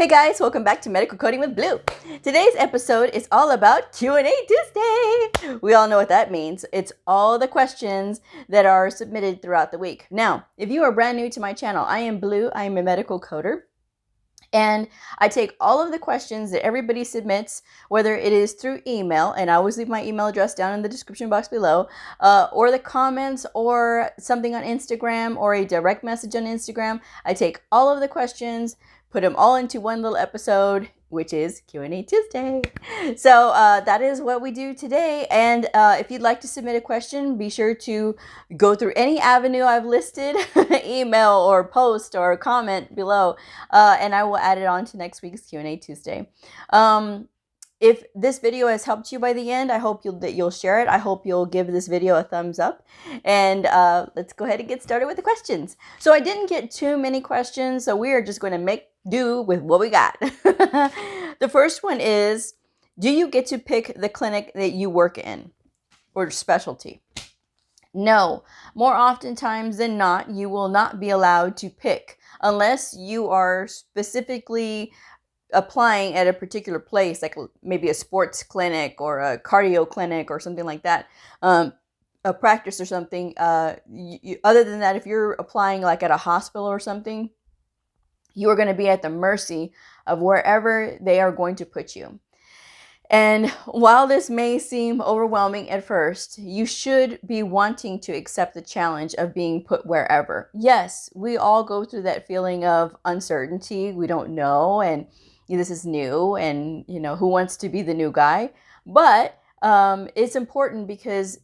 Hey guys, welcome back to Medical Coding with Blue. Today's episode is all about Q&A Tuesday. We all know what that means. It's all the questions that are submitted throughout the week. Now, if you are brand new to my channel, I am Blue. I am a medical coder. And I take all of the questions that everybody submits, whether it is through email, and I always leave my email address down in the description box below, or the comments, or something on Instagram, or a direct message on Instagram. I take all of the questions, put them all into one little episode, which is Q&A Tuesday. So that is what we do today. And if you'd like to submit a question, be sure to go through any avenue I've listed, email or post or comment below, and I will add it on to next week's Q&A Tuesday. If this video has helped you by the end, I hope that you'll share it. I hope you'll give this video a thumbs up. And let's go ahead and get started with the questions. So I didn't get too many questions, so we are just going to make do with what we got. The first one is, do you get to pick the clinic that you work in or specialty? No. More oftentimes than not, you will not be allowed to pick unless you are specifically applying at a particular place, like maybe a sports clinic or a cardio clinic or something like that, a practice or something. Other than that, if you're applying like at a hospital or something, you are going to be at the mercy of wherever they are going to put you. And while this may seem overwhelming at first, you should be wanting to accept the challenge of being put wherever. Yes, we all go through that feeling of uncertainty. We don't know, and this is new, and who wants to be the new guy? But it's important because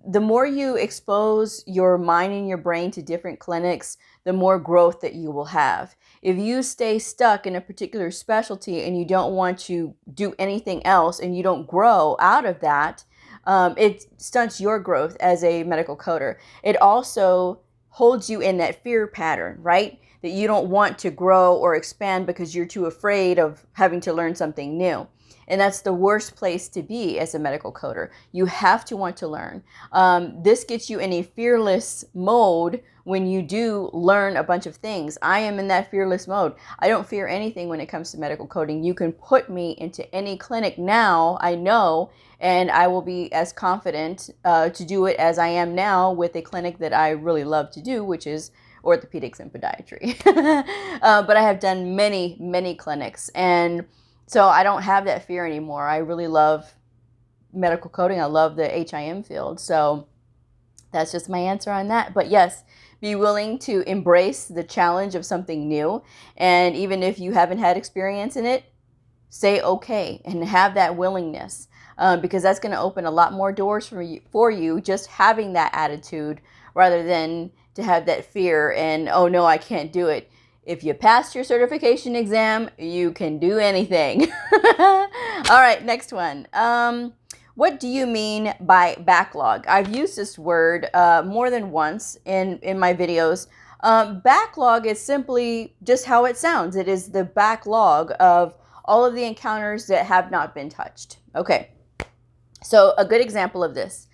the more you expose your mind and your brain to different clinics, the more growth that you will have. If you stay stuck in a particular specialty and you don't want to do anything else and you don't grow out of that, it stunts your growth as a medical coder. It also holds you in that fear pattern, right? That you don't want to grow or expand because you're too afraid of having to learn something new. And that's the worst place to be as a medical coder. You have to want to learn. This gets you in a fearless mode when you do learn a bunch of things. I am in that fearless mode. I don't fear anything when it comes to medical coding. You can put me into any clinic now, I know, and I will be as confident to do it as I am now with a clinic that I really love to do, which is orthopedics and podiatry. But I have done many, many clinics, and so I don't have that fear anymore. I really love medical coding. I love the HIM field. So that's just my answer on that. But yes, be willing to embrace the challenge of something new. And even if you haven't had experience in it, say okay and have that willingness, because that's going to open a lot more doors for you just having that attitude rather than to have that fear and, oh no, I can't do it. If you passed your certification exam, you can do anything. All right, next one. What do you mean by backlog? I've used this word more than once in my videos. Backlog is simply just how it sounds. It is the backlog of all of the encounters that have not been touched. Okay, so a good example of this.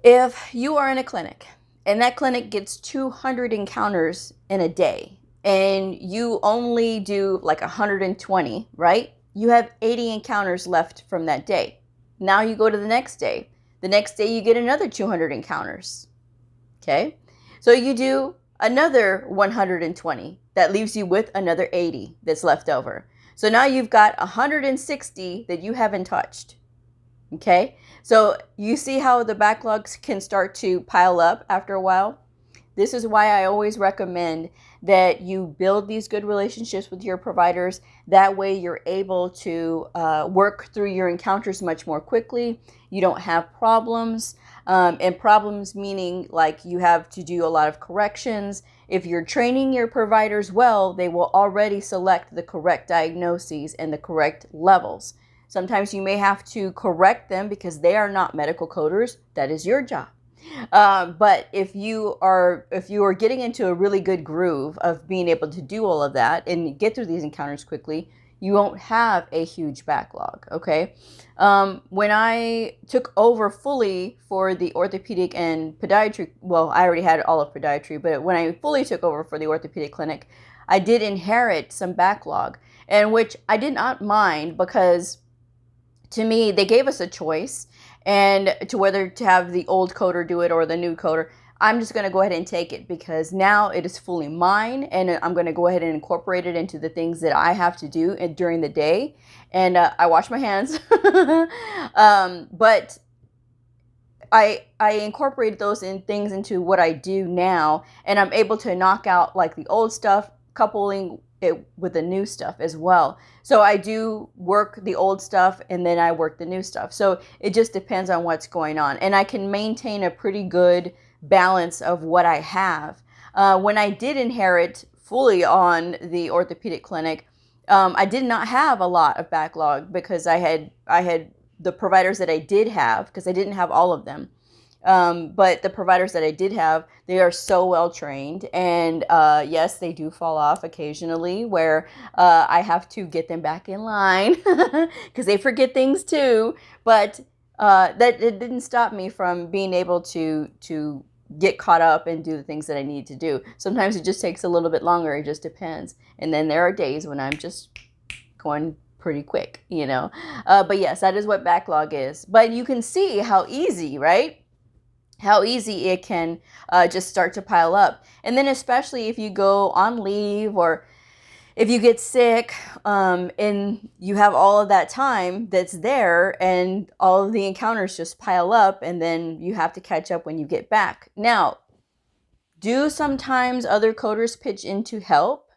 If you are in a clinic and that clinic gets 200 encounters in a day, and you only do like 120, right? You have 80 encounters left from that day. Now you go to the next day. The next day you get another 200 encounters, okay? So you do another 120. That leaves you with another 80 that's left over. So now you've got 160 that you haven't touched, okay? So you see how the backlogs can start to pile up after a while? This is why I always recommend that you build these good relationships with your providers. That way you're able to work through your encounters much more quickly. You don't have problems, and problems meaning like you have to do a lot of corrections. If you're training your providers well, they will already select the correct diagnoses and the correct levels. Sometimes you may have to correct them because they are not medical coders. That is your job. But if you are getting into a really good groove of being able to do all of that and get through these encounters quickly, you won't have a huge backlog, okay? When I took over fully for the orthopedic and podiatry, well, I already had all of podiatry, but when I fully took over for the orthopedic clinic, I did inherit some backlog, and which I did not mind, because to me, they gave us a choice, and to whether to have the old coder do it or the new coder. I'm just going to go ahead and take it, because now it is fully mine, and I'm going to go ahead and incorporate it into the things that I have to do during the day. And I wash my hands. But I incorporate those things into what I do now, and I'm able to knock out like the old stuff, coupling it with the new stuff as well. So I do work the old stuff, and then I work the new stuff. So it just depends on what's going on, and I can maintain a pretty good balance of what I have. When I did inherit fully on the orthopedic clinic, I did not have a lot of backlog, because I had the providers that I did have, because I didn't have all of them. But the providers that I did have, they are so well trained, and yes, they do fall off occasionally, where I have to get them back in line, because they forget things too. But that it didn't stop me from being able to get caught up and do the things that I need to do. Sometimes it just takes a little bit longer. It just depends. And then there are days when I'm just going pretty quick, you know. But yes, that is what backlog is. But you can see how easy, right? How easy it can just start to pile up. And then especially if you go on leave, or if you get sick, and you have all of that time that's there, and all of the encounters just pile up, and then you have to catch up when you get back. Now, do sometimes other coders pitch in to help?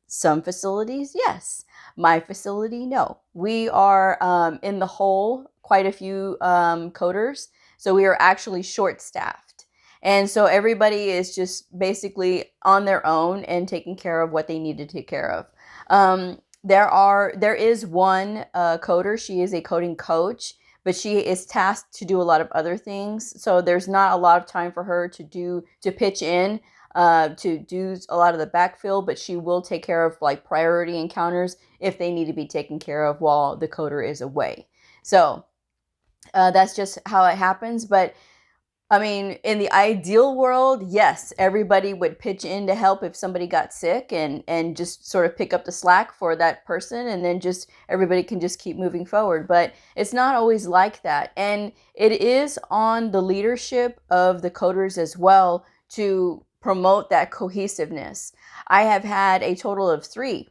Some facilities, yes. My facility, no. We are in the hole, quite a few coders. So we are actually short-staffed. And so everybody is just basically on their own and taking care of what they need to take care of. There is one coder. She is a coding coach, but she is tasked to do a lot of other things. So there's not a lot of time for her to pitch in, to do a lot of the backfill, but she will take care of like priority encounters if they need to be taken care of while the coder is away. So that's just how it happens. But I mean, in the ideal world, yes, everybody would pitch in to help if somebody got sick, and just sort of pick up the slack for that person, and then just everybody can just keep moving forward. But it's not always like that. And it is on the leadership of the coders as well to promote that cohesiveness. I have had a total of 3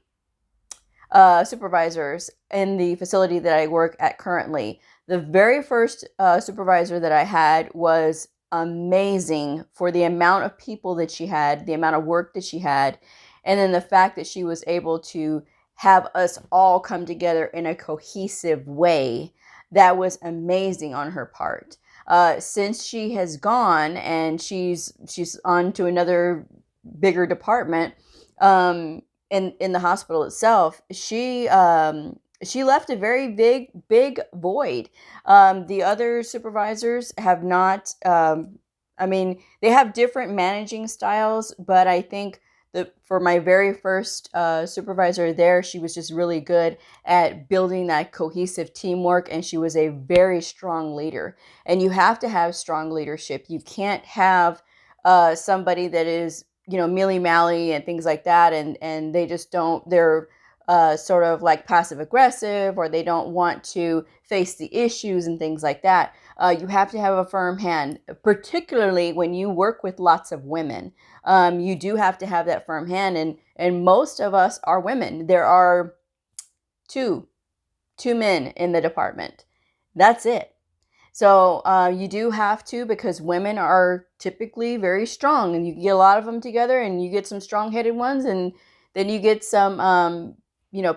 supervisors in the facility that I work at currently. The very first supervisor that I had was amazing for the amount of people that she had, the amount of work that she had, and then the fact that she was able to have us all come together in a cohesive way. That was amazing on her part. Since she has gone and she's on to another bigger department in the hospital itself, she left a very big void. The other supervisors have not, I mean, they have different managing styles, but I think for my very first supervisor there, she was just really good at building that cohesive teamwork, and she was a very strong leader. And you have to have strong leadership. You can't have somebody that is, you know, mealy-mally and things like that, and they just don't, they're sort of like passive aggressive, or they don't want to face the issues and things like that. You have to have a firm hand, particularly when you work with lots of women. You do have to have that firm hand, and most of us are women. There are two men in the department. That's it. So you do have to, because women are typically very strong, and you get a lot of them together, and you get some strong-headed ones, and then you get some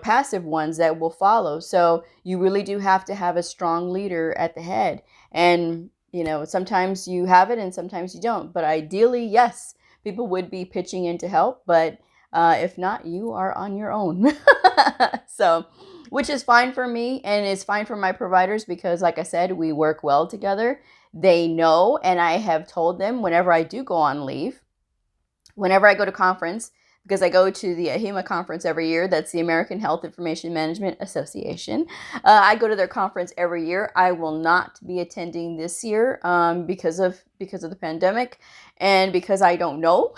passive ones that will follow. So you really do have to have a strong leader at the head. And, sometimes you have it and sometimes you don't. But ideally, yes, people would be pitching in to help. But if not, you are on your own. So, which is fine for me, and it's fine for my providers, because like I said, we work well together. They know, and I have told them whenever I do go on leave, whenever I go to conference, because I go to the AHIMA conference every year. That's the American Health Information Management Association. I go to their conference every year. I will not be attending this year because of the pandemic, and because I don't know.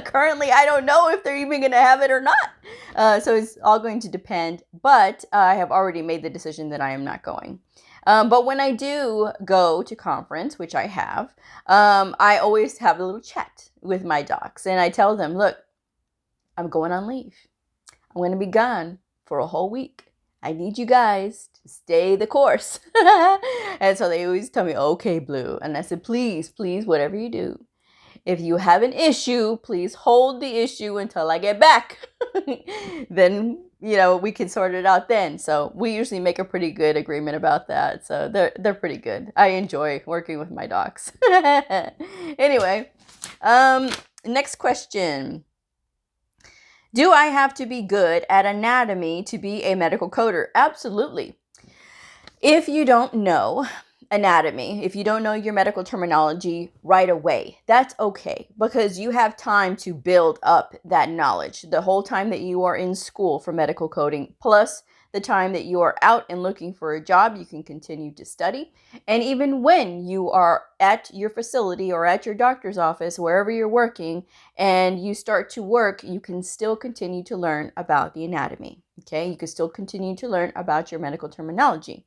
Currently, I don't know if they're even going to have it or not. So it's all going to depend. But I have already made the decision that I am not going. But when I do go to conference, which I have, I always have a little chat with my docs. And I tell them, look, I'm going on leave. I'm going to be gone for a whole week. I need you guys to stay the course. And so they always tell me, okay, Blue. And I said, please, whatever you do, if you have an issue, please hold the issue until I get back. Then, we can sort it out then. So we usually make a pretty good agreement about that. So they're pretty good. I enjoy working with my docs. Anyway, next question. Do I have to be good at anatomy to be a medical coder? Absolutely. If you don't know anatomy, if you don't know your medical terminology right away, that's okay, because you have time to build up that knowledge the whole time that you are in school for medical coding, plus the time that you are out and looking for a job. You can continue to study. And even when you are at your facility or at your doctor's office, wherever you're working, and you start to work, you can still continue to learn about the anatomy. Okay, you can still continue to learn about your medical terminology,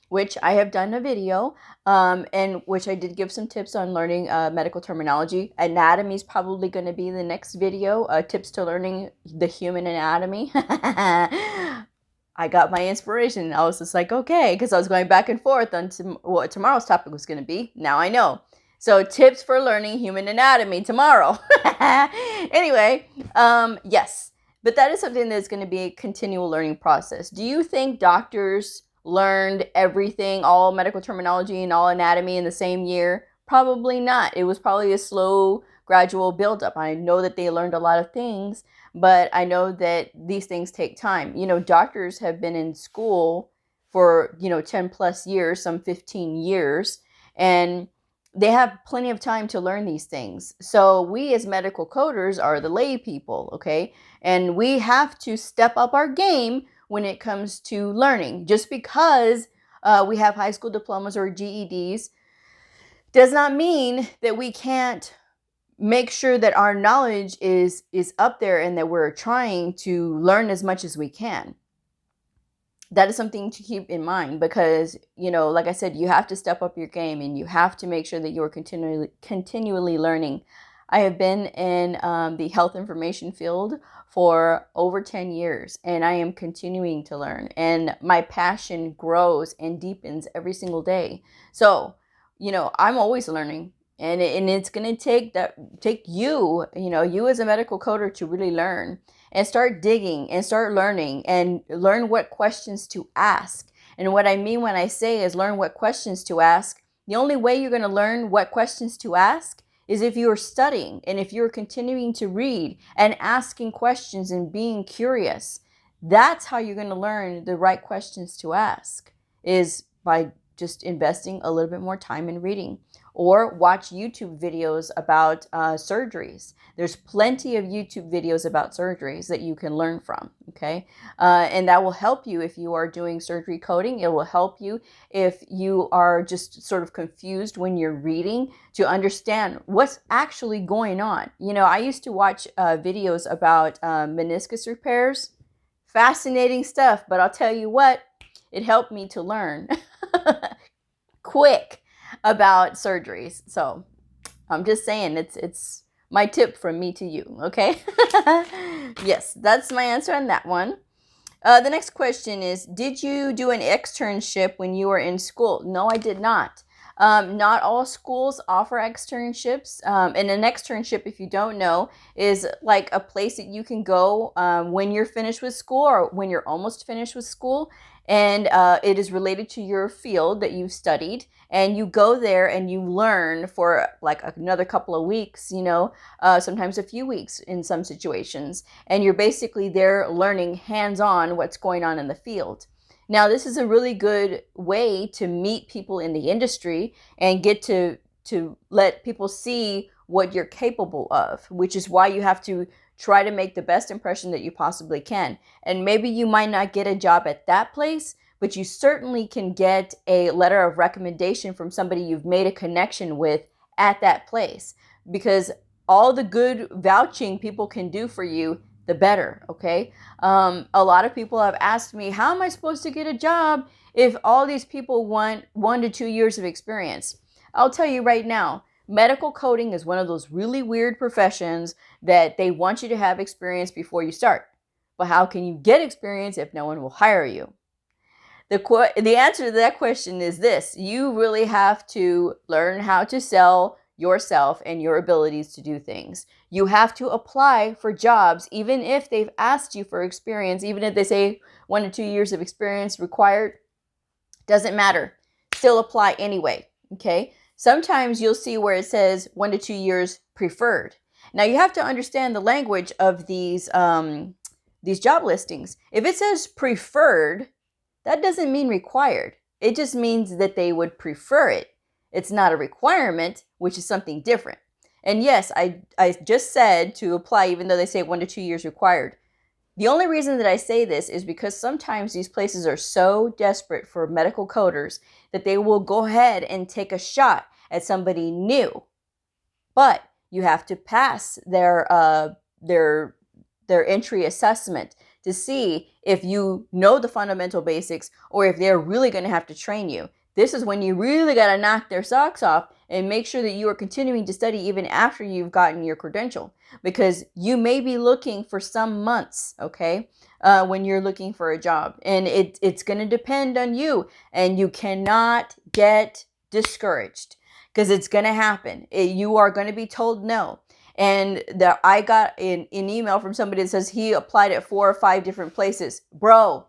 which I have done a video, and which I did give some tips on learning medical terminology. Anatomy is probably going to be the next video, tips to learning the human anatomy. I got my inspiration. I was just like, okay, because I was going back and forth on what tomorrow's topic was going to be. Now I know. So tips for learning human anatomy tomorrow. Anyway, yes, but that is something that's going to be a continual learning process. Do you think doctors learned everything, all medical terminology and all anatomy in the same year? Probably not. It was probably a slow, gradual buildup. I know that they learned a lot of things, but I know that these things take time. Doctors have been in school for, 10 plus years, some 15 years, and they have plenty of time to learn these things. So we as medical coders are the lay people, okay? And we have to step up our game when it comes to learning. Just because we have high school diplomas or GEDs does not mean that we can't make sure that our knowledge is up there and that we're trying to learn as much as we can. That is something to keep in mind, because, like I said, you have to step up your game and you have to make sure that you're continually learning. I have been in the health information field for over 10 years, and I am continuing to learn, and my passion grows and deepens every single day. So, I'm always learning, and it's going to take you, you as a medical coder to really learn and start digging and start learning and learn what questions to ask. And what I mean when I say is learn what questions to ask, the only way you're going to learn what questions to ask is if you are studying and if you're continuing to read and asking questions and being curious. That's how you're going to learn the right questions to ask, is by just investing a little bit more time in reading, or watch YouTube videos about surgeries. There's plenty of YouTube videos about surgeries that you can learn from, okay? And that will help you if you are doing surgery coding. It will help you if you are just sort of confused when you're reading, to understand what's actually going on. I used to watch videos about meniscus repairs. Fascinating stuff, but I'll tell you what, it helped me to learn quick about surgeries. So I'm just saying, it's my tip from me to you, okay? Yes, that's my answer on that one. The next question is, did you do an externship when you were in school? No, I did not. Not all schools offer externships. And an externship, if you don't know, is like a place that you can go when you're finished with school or when you're almost finished with school. And it is related to your field that you've studied. And you go there and you learn for like another couple of weeks, sometimes a few weeks in some situations. And you're basically there learning hands-on what's going on in the field. Now, this is a really good way to meet people in the industry and get to let people see what you're capable of, which is why you have to try to make the best impression that you possibly can. And maybe you might not get a job at that place, but you certainly can get a letter of recommendation from somebody you've made a connection with at that place, because all the good vouching people can do for you, the better, okay? A lot of people have asked me, how am I supposed to get a job if all these people want 1 to 2 years of experience? I'll tell you right now, medical coding is one of those really weird professions that they want you to have experience before you start. But how can you get experience if no one will hire you? The answer to that question is this: you really have to learn how to sell yourself and your abilities to do things. You have to apply for jobs, even if they've asked you for experience, even if they say 1 to 2 years of experience required, doesn't matter. Still apply anyway, okay? Sometimes you'll see where it says 1 to 2 years preferred. Now you have to understand the language of these job listings. If it says preferred, that doesn't mean required. It just means that they would prefer it. It's not a requirement, which is something different. And yes, I just said to apply, even though they say 1 to 2 years required. The only reason that I say this is because sometimes these places are so desperate for medical coders that they will go ahead and take a shot at somebody new. But you have to pass their entry assessment to see if you know the fundamental basics or if they're really going to have to train you. This is when you really got to knock their socks off and make sure that you are continuing to study even after you've gotten your credential, because you may be looking for some months, okay, when you're looking for a job. And it's going to depend on you, and you cannot get discouraged because it's going to happen. You are going to be told no. And I got an email from somebody that says he applied at 4 or 5 different places. Bro,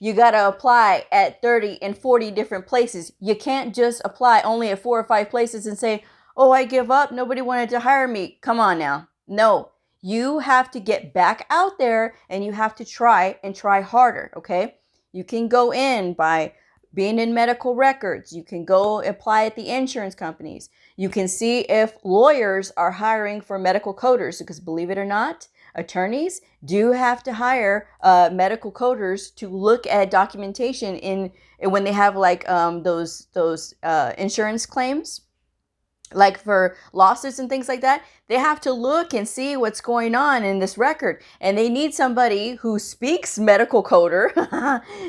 you got to apply at 30 and 40 different places. You can't just apply only at 4 or 5 places and say, oh, I give up. Nobody wanted to hire me. Come on now. No, you have to get back out there and you have to try and try harder, okay? You can go in by being in medical records. You can go apply at the insurance companies. You can see if lawyers are hiring for medical coders, because believe it or not, attorneys do have to hire medical coders to look at documentation in when they have like those insurance claims, like for lawsuits and things like that. They have to look and see what's going on in this record, and they need somebody who speaks medical coder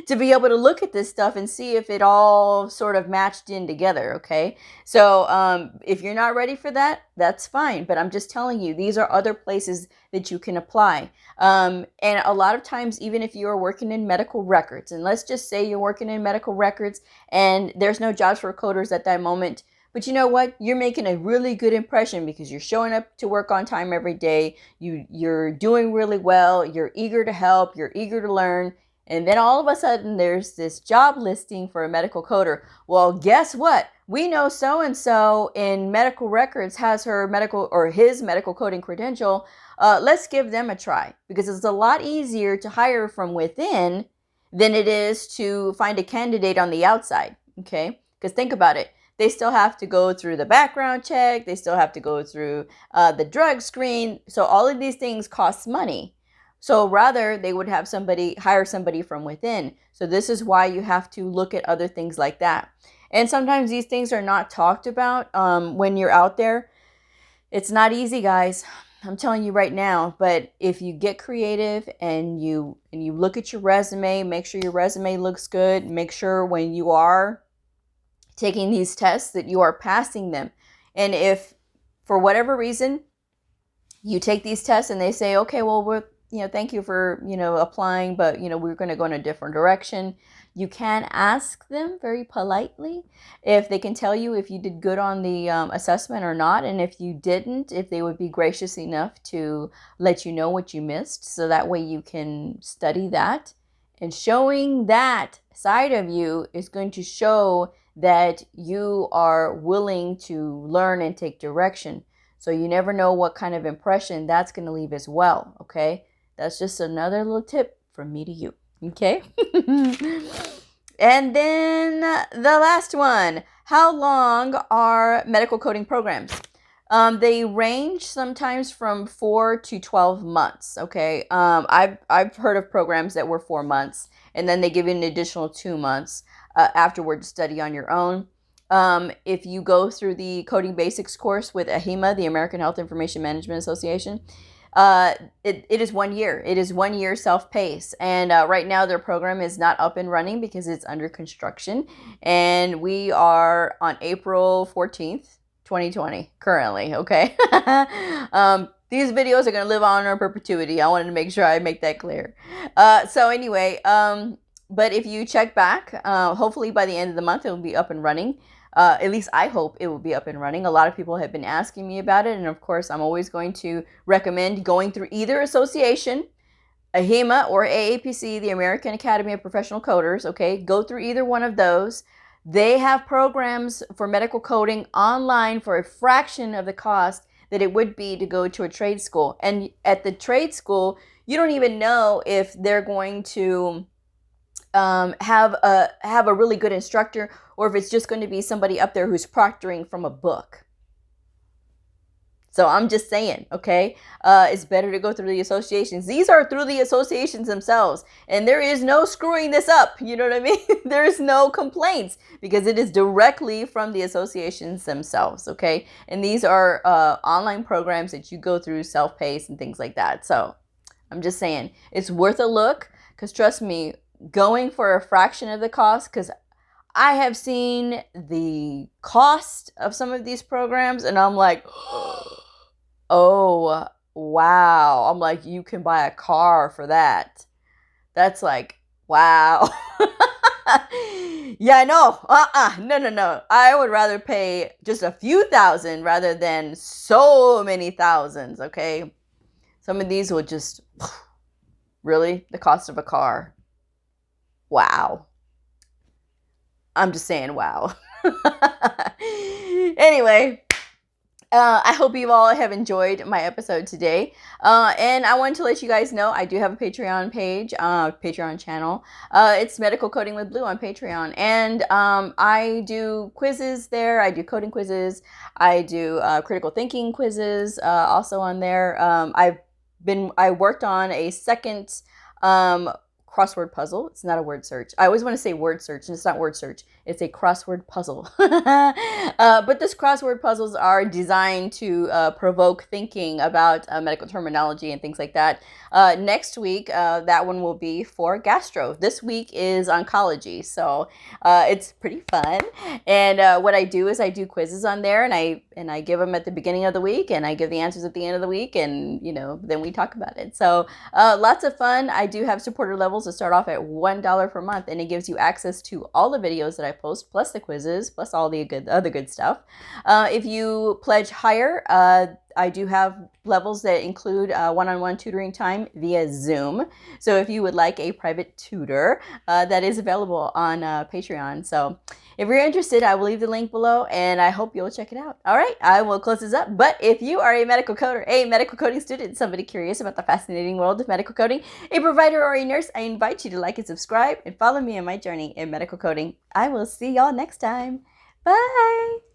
to be able to look at this stuff and see if it all sort of matched in together, okay? So if you're not ready for that, that's fine, but I'm just telling you, these are other places that you can apply. And a lot of times, even if you are working in medical records, and let's just say you're working in medical records and there's no jobs for coders at that moment, but you know what? You're making a really good impression because you're showing up to work on time every day. You're doing really well. You're eager to help. You're eager to learn. And then all of a sudden, there's this job listing for a medical coder. Well, guess what? We know so-and-so in medical records has her medical or his medical coding credential. Let's give them a try, because it's a lot easier to hire from within than it is to find a candidate on the outside, okay? Because think about it. They still have to go through the background check. They still have to go through the drug screen. So all of these things cost money. So rather, they would have hire somebody from within. So this is why you have to look at other things like that. And sometimes these things are not talked about when you're out there. It's not easy, guys. I'm telling you right now. But if you get creative and you look at your resume, make sure your resume looks good. Make sure when you are taking these tests that you are passing them. And if for whatever reason you take these tests and they say, okay, well, thank you for, applying, but, we're going to go in a different direction. You can ask them very politely if they can tell you if you did good on the assessment or not. And if you didn't, if they would be gracious enough to let you know what you missed. So that way you can study that. And showing that side of you is going to show that you are willing to learn and take direction. So you never know what kind of impression that's going to leave as well, okay? That's just another little tip from me to you, okay? And then the last one, how long are medical coding programs? They range sometimes from 4 to 12 months. Okay. I've heard of programs that were 4 months, and then they give you an additional 2 months afterward to study on your own. If you go through the Coding Basics course with AHIMA, the American Health Information Management Association, it is 1 year. It is 1 year self-paced. And right now their program is not up and running because it's under construction. And we are on April 14th, 2020 currently. Okay. These videos are going to live on in perpetuity. I wanted to make sure I make that clear. So anyway, but if you check back, hopefully by the end of the month, it will be up and running. At least I hope it will be up and running. A lot of people have been asking me about it. And of course, I'm always going to recommend going through either association, AHIMA or AAPC, the American Academy of Professional Coders. Okay, go through either one of those. They have programs for medical coding online for a fraction of the cost that it would be to go to a trade school. And at the trade school, you don't even know if they're going to have a really good instructor, or if it's just going to be somebody up there who's proctoring from a book. So I'm just saying, okay, it's better to go through the associations. These are through the associations themselves, and there is no screwing this up. You know what I mean? There's no complaints because it is directly from the associations themselves, okay? And these are online programs that you go through, self-paced and things like that. So I'm just saying, it's worth a look because trust me, going for a fraction of the cost, because I have seen the cost of some of these programs and I'm like, oh, wow. I'm like, you can buy a car for that. That's like, wow. Yeah, no. No. I would rather pay just a few thousand rather than so many thousands, okay? Some of these will just, really? The cost of a car. Wow. I'm just saying, wow. Anyway, I hope you all have enjoyed my episode today. And I wanted to let you guys know I do have a Patreon page, Patreon channel. It's Medical Coding with Bleu on Patreon. And I do quizzes there. I do coding quizzes. I do critical thinking quizzes also on there. I worked on a second crossword puzzle. It's not a word search. I always want to say word search, and it's not word search. It's a crossword puzzle. But this crossword puzzles are designed to provoke thinking about medical terminology and things like that. Next week, that one will be for gastro. This week is oncology, so it's pretty fun. And what I do is I do quizzes on there, and I give them at the beginning of the week, and I give the answers at the end of the week, and then we talk about it. So lots of fun. I do have supporter levels that start off at $1 per month, and it gives you access to all the videos that I post, plus the quizzes, plus all the other good stuff. If you pledge higher, I do have levels that include one-on-one tutoring time via Zoom. So if you would like a private tutor, that is available on Patreon. So if you're interested, I will leave the link below, and I hope you'll check it out. All right, I will close this up. But if you are a medical coder, a medical coding student, somebody curious about the fascinating world of medical coding, a provider or a nurse, I invite you to like and subscribe and follow me on my journey in medical coding. I will see y'all next time. Bye.